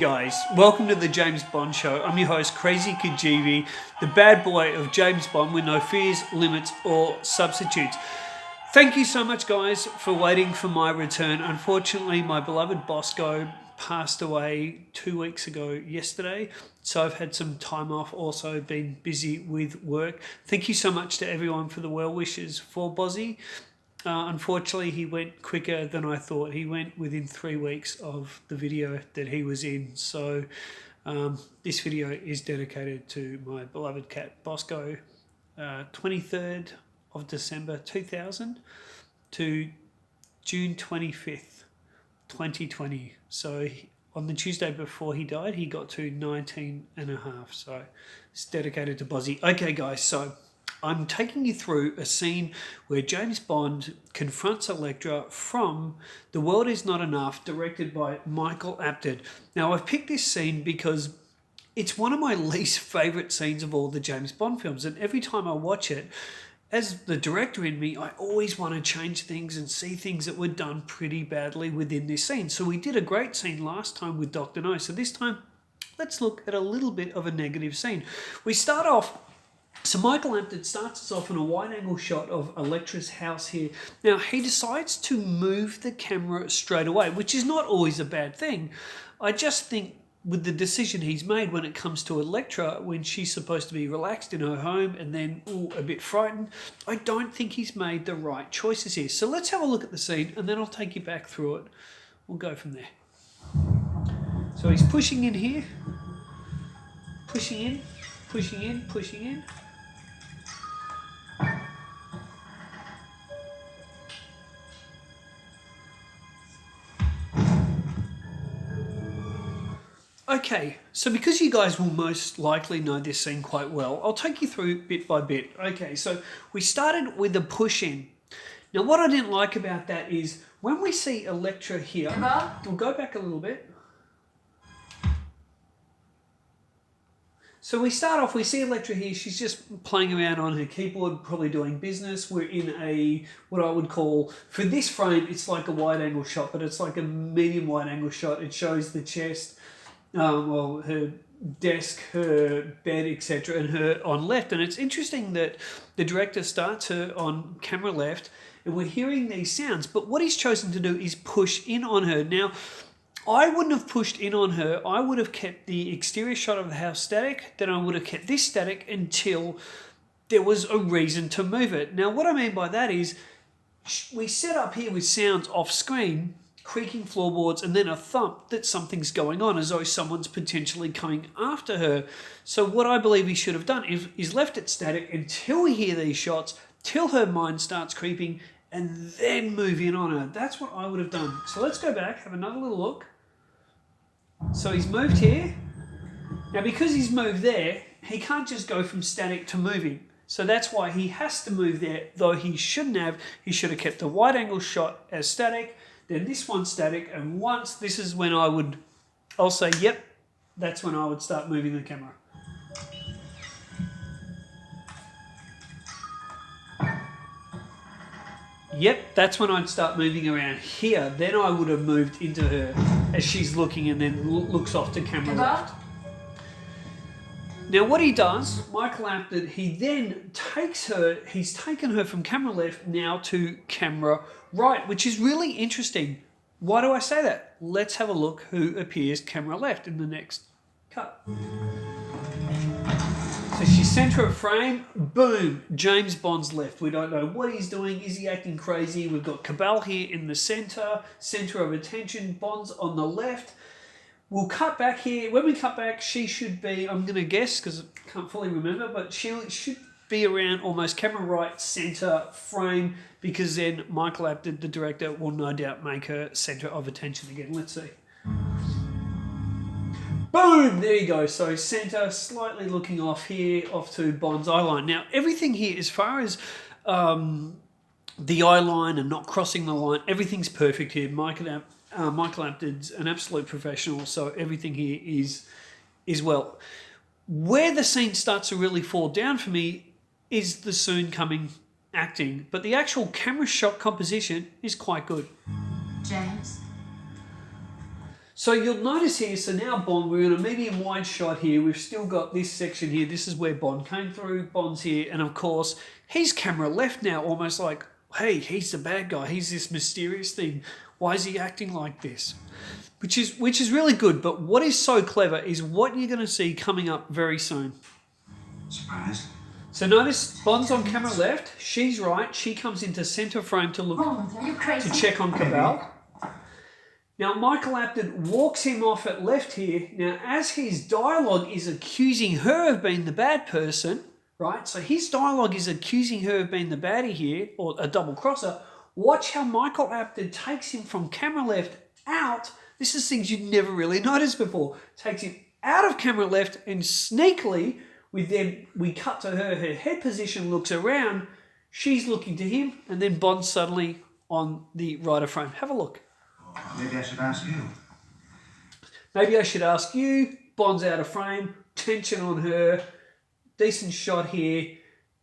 guys, welcome to the James Bond Show. I'm your host, Krazy Kajeevie, the bad boy of James Bond with no fears, limits or substitutes. Thank you so much, guys, for waiting for my return. Unfortunately, my beloved Bosco passed away 2 weeks ago yesterday, so I've had some time off, also been busy with work. Thank you so much to everyone for the well wishes for Bozzy. Unfortunately, he went quicker than I thought. He went within 3 weeks of the video that he was in. So this video is dedicated to my beloved cat, Bosco. 23rd of December 2000 to June 25th, 2020. So on the Tuesday before he died, he got to 19 and a half. So it's dedicated to Bozzy. Okay, guys, so I'm taking you through a scene where James Bond confronts Elektra from The World Is Not Enough, directed by Michael Apted. Now, I've picked this scene because it's one of my least favourite scenes of all the James Bond films, and every time I watch it, as the director in me, I always want to change things and see things that were done pretty badly within this scene. So we did a great scene last time with Dr. No, so this time let's look at a little bit of a negative scene. We start off. So Michael Apted starts us off in a wide-angle shot of Elektra's house here. Now, he decides to move the camera straight away, which is not always a bad thing. I just think with the decision he's made when it comes to Elektra, when she's supposed to be relaxed in her home and then a bit frightened, I don't think he's made the right choices here. So let's have a look at the scene and then I'll take you back through it. We'll go from there. So he's pushing in here, pushing in, pushing in, pushing in. Okay, so because you guys will most likely know this scene quite well, I'll take you through bit by bit. Okay, so we started with the push in. Now, what I didn't like about that is when we see Elektra here, we'll go back a little bit. So we start off, we see Elektra here, she's just playing around on her keyboard, probably doing business. We're in a, what I would call, for this frame, it's like a wide angle shot, but it's like a medium wide angle shot. It shows the chest, her desk, her bed, etc., and her on left. And it's interesting that the director starts her on camera left, and we're hearing these sounds, but what he's chosen to do is push in on her. Now, I wouldn't have pushed in on her. I would have kept the exterior shot of the house static, then I would have kept this static until there was a reason to move it. Now, what I mean by that is we set up here with sounds off screen, creaking floorboards, and then a thump that something's going on, as though someone's potentially coming after her. So what I believe he should have done is left it static until we hear these shots, till her mind starts creeping, and then move in on her. That's what I would have done. So let's go back, have another little look. So he's moved here. Now, because he's moved there, he can't just go from static to moving. So that's why he has to move there, though he shouldn't have. He should have kept the wide angle shot as static, then this one static, and once, this is when I'll say, yep, that's when I would start moving the camera. Yep, that's when I'd start moving around here. Then I would have moved into her as she's looking and then looks off to camera left. Now what he does, Michael Apted, he then takes her, he's taken her from camera left now to camera right, which is really interesting. Why do I say that? Let's have a look who appears camera left in the next cut. So she's center of frame, boom, James Bond's left. We don't know what he's doing. Is he acting crazy? We've got Cabal here in the center of attention, Bond's on the left. We'll cut back here. When we cut back, she should be, I'm going to guess because I can't fully remember, but she should be around almost camera right, center frame, because then Michael Apted, the director, will no doubt make her center of attention again. Let's see. Boom! There you go. So center, slightly looking off here, off to Bond's eye line. Now, everything here, as far as the eye line and not crossing the line, everything's perfect here. Michael Apted's an absolute professional, so everything here is well. Where the scene starts to really fall down for me is the soon coming acting, but the actual camera shot composition is quite good. James? So you'll notice here, so now Bond, we're in a medium wide shot here. We've still got this section here. This is where Bond came through. Bond's here. And of course, he's camera left now, almost like, hey, he's the bad guy. He's this mysterious thing. Why is he acting like this? Which is really good. But what is so clever is what you're going to see coming up very soon. Surprise. So notice Bond's on camera left. She's right. She comes into center frame to look, Bond, are you crazy? to check on Cabal. Now, Michael Apted walks him off at left here. Now, as his dialogue is accusing her of being the bad person, right? So his dialogue is accusing her of being the baddie here, or a double crosser. Watch how Michael Apted takes him from camera left out. This is things you'd never really noticed before. Takes him out of camera left and sneakily, we cut to her head position, looks around. She's looking to him, and then Bond's suddenly on the right of frame. Have a look. Maybe I should ask you. Maybe I should ask you. Bond's out of frame. Tension on her. Decent shot here.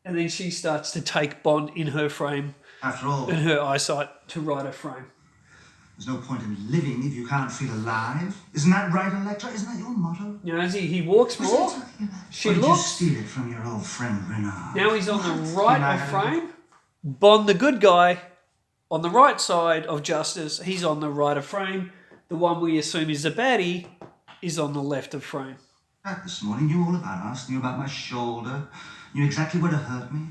And then she starts to take Bond in her frame. After all, in her eyesight to right of frame. there's no point in living if you can't feel alive. Isn't that right, Elektra? Isn't that your motto? Now, as he walks more, What's he talking about? she Or did looks. you steal it from your old friend Renard? Now he's on the right of United. frame. Bond, the good guy, on the right side of justice. He's on the right of frame. The one we assume is the baddie is on the left of frame. Back this morning, you all about us, knew about my shoulder, knew exactly where to hurt me.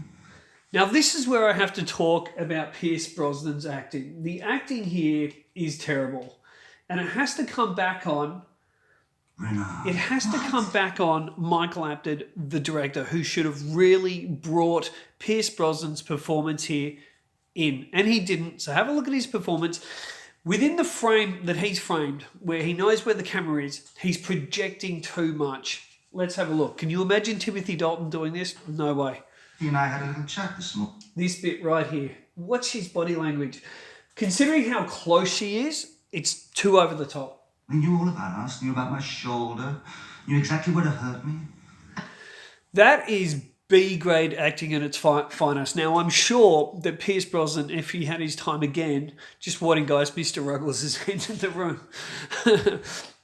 Now, this is where I have to talk about Pierce Brosnan's acting. The acting here is terrible. And it has to come back on... Renard. It has to come back on Michael Apted, the director, who should have really brought Pierce Brosnan's performance here in. And he didn't. So have a look at his performance. Within the frame that he's framed, where he knows where the camera is, he's projecting too much. Let's have a look. Can you imagine Timothy Dalton doing this? No way. He and I had a little chat this morning. This bit right here. Watch his body language. Considering how close she is, it's too over the top. He knew all about us, knew about my shoulder, knew exactly where to hurt me. That is B-grade acting at its finest. Now, I'm sure that Pierce Brosnan, if he had his time again, just warning guys, Mr. Ruggles has entered the room.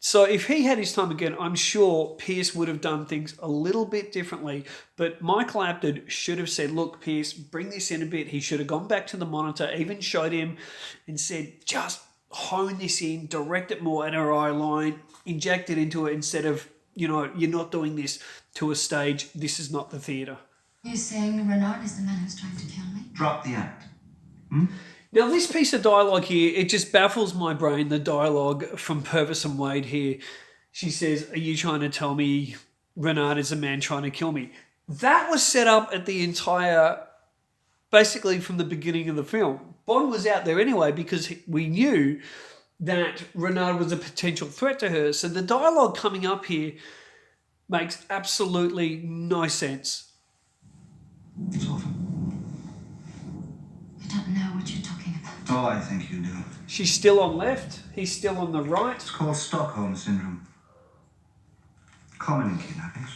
So if he had his time again, I'm sure Pierce would have done things a little bit differently. But Michael Apted should have said, look, Pierce, bring this in a bit. He should have gone back to the monitor, even showed him and said, just hone this in, direct it more at her eye line, inject it into it instead of, you know, you're not doing this to a stage. This is not the theatre. You're saying Renard is the man who's trying to kill me? Drop the act. Now, this piece of dialogue here, it just baffles my brain, the dialogue from Purvis and Wade here. She says, are you trying to tell me Renard is a man trying to kill me? That was set up at the entire, basically from the beginning of the film. Bond was out there anyway because we knew that Renard was a potential threat to her. So the dialogue coming up here makes absolutely no sense. Sort of. I don't know what you're talking about. Oh, I think you do. She's still on left. He's still on the right. It's called Stockholm Syndrome. Common in kidnappings.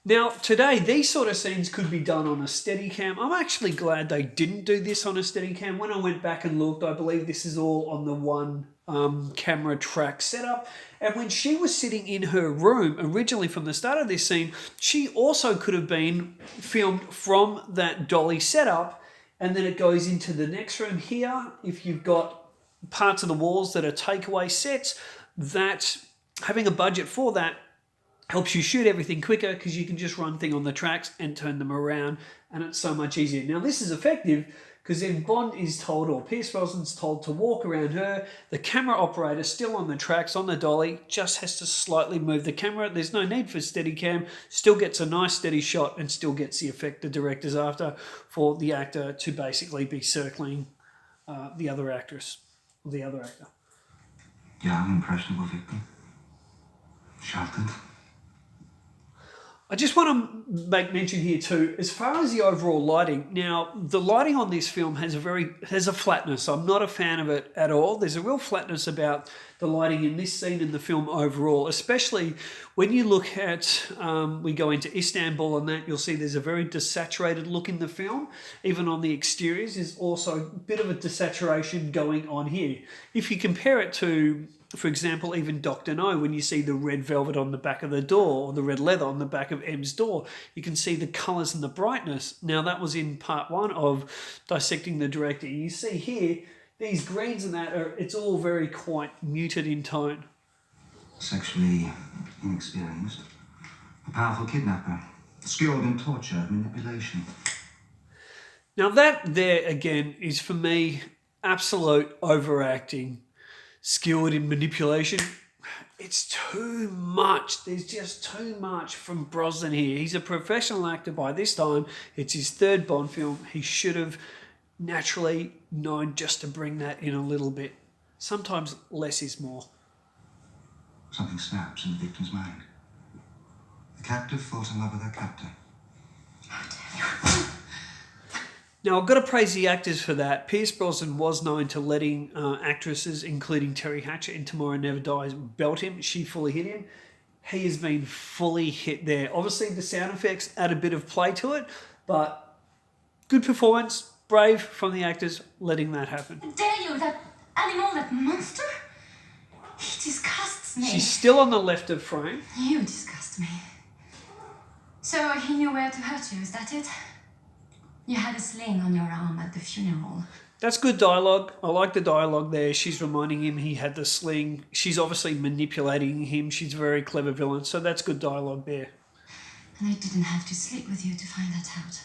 Now, today, these sort of scenes could be done on a Steadicam. I'm actually glad they didn't do this on a Steadicam. When I went back and looked, I believe this is all on the one camera track setup. And when she was sitting in her room, originally from the start of this scene, she also could have been filmed from that dolly setup. And then it goes into the next room here. If you've got parts of the walls that are takeaway sets, that having a budget for that helps you shoot everything quicker because you can just run things on the tracks and turn them around, and it's so much easier. Now, this is effective because then Bond is told, or Pierce Brosnan's told, to walk around her. The camera operator still on the tracks, on the dolly, just has to slightly move the camera. There's no need for Steadicam. Still gets a nice steady shot and still gets the effect the director's after for the actor to basically be circling the other actress, or the other actor. Young, impressionable victim. Sheltered. I just want to make mention here too, as far as the overall lighting. Now, the lighting on this film has a flatness. I'm not a fan of it at all. There's a real flatness about the lighting in this scene in the film overall, especially when you look at, we go into Istanbul and that, you'll see there's a very desaturated look in the film. Even on the exteriors, there's also a bit of a desaturation going on here. If you compare it to For example, even Dr. No, when you see the red velvet on the back of the door or the red leather on the back of M's door, you can see the colours and the brightness. Now, that was in part 1 of Dissecting the Directing. You see here, these greens and that, it's all very quite muted in tone. Sexually inexperienced. A powerful kidnapper. Skilled in torture, manipulation. Now, that there, again, is for me absolute overacting. Skilled in manipulation. It's too much. There's just too much from Brosnan here. He's a professional actor by this time. It's his 3rd Bond film. He should have naturally known just to bring that in a little bit. Sometimes less is more. Something snaps in the victim's mind. The captive falls in love with her captor. Now, I've got to praise the actors for that. Pierce Brosnan was known to letting actresses, including Terry Hatcher in Tomorrow Never Dies, belt him. She fully hit him. He has been fully hit there. Obviously, the sound effects add a bit of play to it, but good performance, brave from the actors letting that happen. Dare you, that animal, that monster? He disgusts me. She's still on the left of frame. You disgust me. So he knew where to hurt you, is that it? You had a sling on your arm at the funeral. That's good dialogue. I like the dialogue there. She's reminding him he had the sling. She's obviously manipulating him. She's a very clever villain, so that's good dialogue there. And I didn't have to sleep with you to find that out.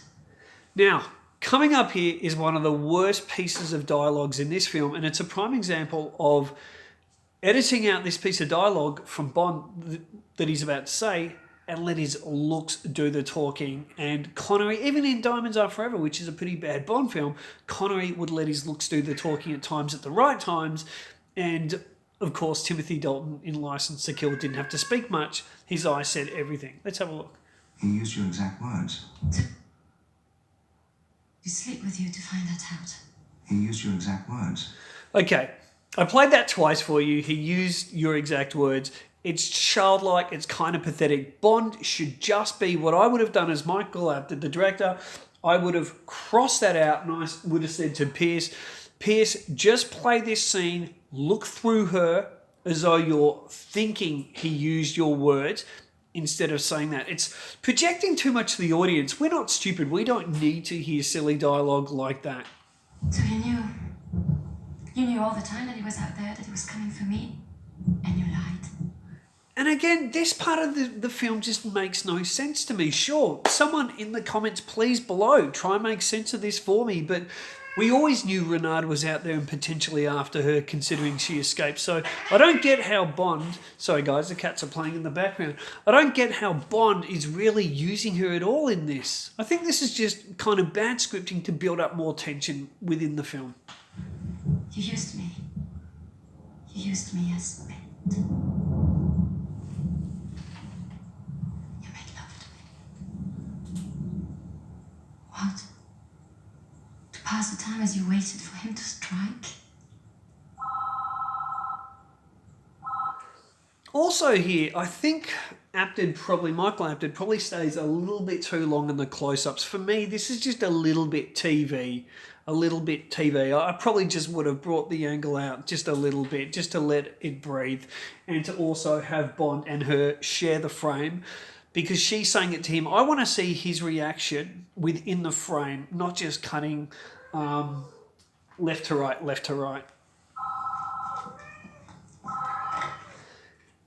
Now, coming up here is one of the worst pieces of dialogues in this film, and it's a prime example of editing out this piece of dialogue from Bond that he's about to say and let his looks do the talking. And Connery, even in Diamonds Are Forever, which is a pretty bad Bond film, Connery would let his looks do the talking at times, at the right times. And, of course, Timothy Dalton in License to Kill didn't have to speak much. His eyes said everything. Let's have a look. He used your exact words. To sleep with you to find that out. He used your exact words. Okay, I played that twice for you. He used your exact words. It's childlike. It's kind of pathetic. Bond should just be what I would have done as Michael Apted, the director. I would have crossed that out and I would have said to Pierce, just play this scene, look through her as though you're thinking he used your words instead of saying that. It's projecting too much to the audience. We're not stupid. We don't need to hear silly dialogue like that. So you knew? You knew all the time that he was out there, that he was coming for me, and you lied. And again, this part of the film just makes no sense to me. Sure, someone in the comments, please below, try and make sense of this for me. But we always knew Renard was out there and potentially after her, considering she escaped. So I don't get how Bond... Sorry, guys, the cats are playing in the background. I don't get how Bond is really using her at all in this. I think this is just kind of bad scripting to build up more tension within the film. You used me. You used me as bait. You made love to me. What? To pass the time as you waited for him to strike? Also here, I think Michael Apted probably stays a little bit too long in the close-ups. For me, this is just a little bit TV. I probably just would have brought the angle out just a little bit, just to let it breathe, and to also have Bond and her share the frame, because she's saying it to him. I want to see his reaction within the frame, not just cutting left to right, left to right.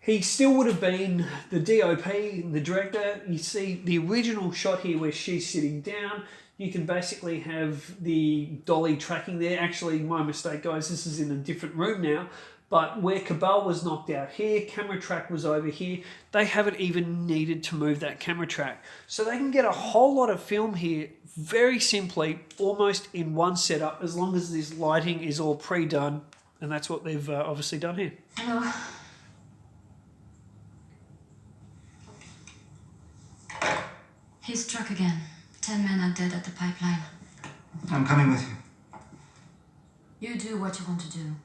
He still would have been the DOP, the director. You see the original shot here where she's sitting down. You can basically have the dolly tracking there. Actually, my mistake, guys. This is in a different room now. But where Cabal was knocked out here, camera track was over here. They haven't even needed to move that camera track. So they can get a whole lot of film here very simply, almost in one setup, as long as this lighting is all pre-done. And that's what they've obviously done here. Hello. He struck again. 10 men are dead at the pipeline. I'm coming with you. You do what you want to do.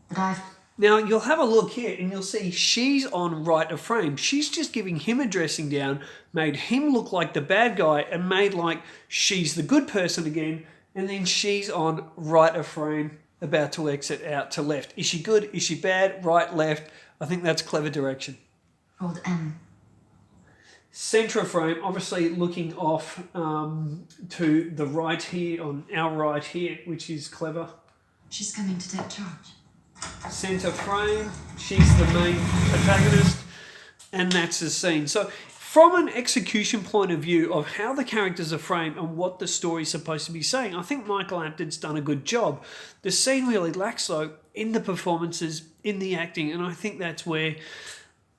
But Now, you'll have a look here and you'll see she's on right of frame. She's just giving him a dressing down, made him look like the bad guy and made like she's the good person again. And then she's on right of frame about to exit out to left. Is she good? Is she bad? Right, left? I think that's clever direction. Rolled M. Centre of frame, obviously looking off to the right here, on our right here, which is clever. She's coming to take charge. Centre frame, she's the main protagonist, and that's the scene. So from an execution point of view of how the characters are framed and what the story's supposed to be saying, I think Michael Apton's done a good job. The scene really lacks, though, in the performances, in the acting, and I think that's where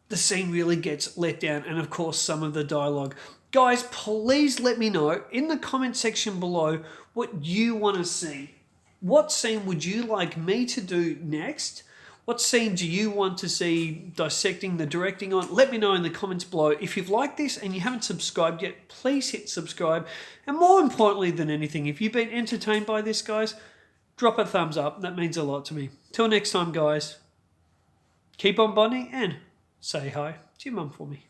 the scene really gets let down, and of course some of the dialogue. Guys, please let me know in the comment section below what you want to see. What scene would you like me to do next? What scene do you want to see dissecting the directing on? Let me know in the comments below. If you've liked this and you haven't subscribed yet, please hit subscribe. And more importantly than anything, if you've been entertained by this, guys, drop a thumbs up. That means a lot to me. Till next time, guys, keep on bonding and say hi to your mum for me.